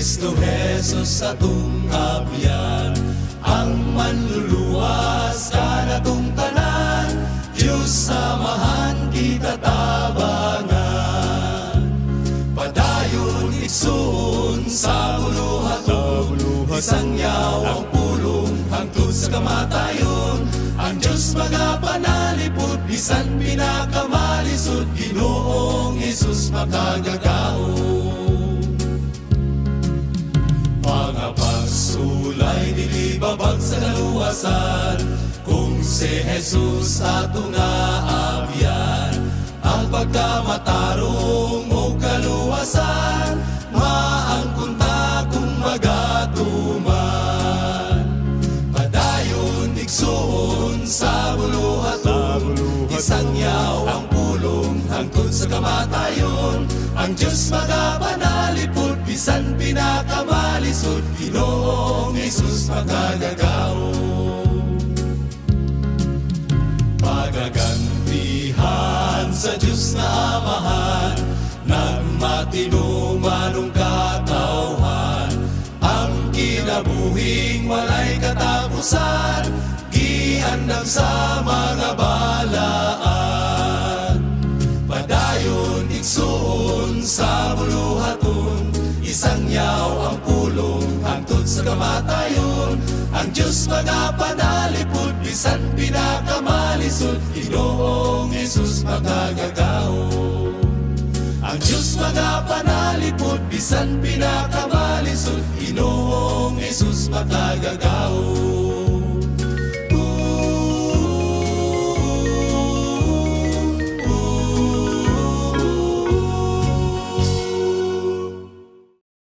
Kristo Jesus atong abyan, ang manluluwas kanatong tanan, Diyos samahan kita tabangan. Padayon igsoon sa buluhaton, isang yaw ang pulong hangtod sa kamatayon. Ang Diyos mga panalipod, bisan pinakamalisod, Ginoong Hesus makagagaon. Mga pagsulay dili babag sa kaluwasan, kung si Jesus ato nga abyan, ang pagkamatarong o kaluwasan, maangkon ta kung magatuman. Padayon igsoon sa buluhaton, isang yaw ang pulong hangtod sa kamatayon. Ang Diyos mga panalipod, bisan pinakamalisod, Ginoong Hesus makagagaon. Pagagantihan sa Diyos na Amahan, nagmatino manong katawhan, ang kinabuhing walay katapusan, giandam sa mga balaan. Padayon igsoon sa buluhaton, isang yaw ang pulong hangtod sa kamatayon. Ang Diyos mga panalipod, bisan pinakamalisod, Ginoong Hesus makagagaon. Ang Diyos mga panalipod, bisan pinakamalisod, Ginoong Hesus makagagaon.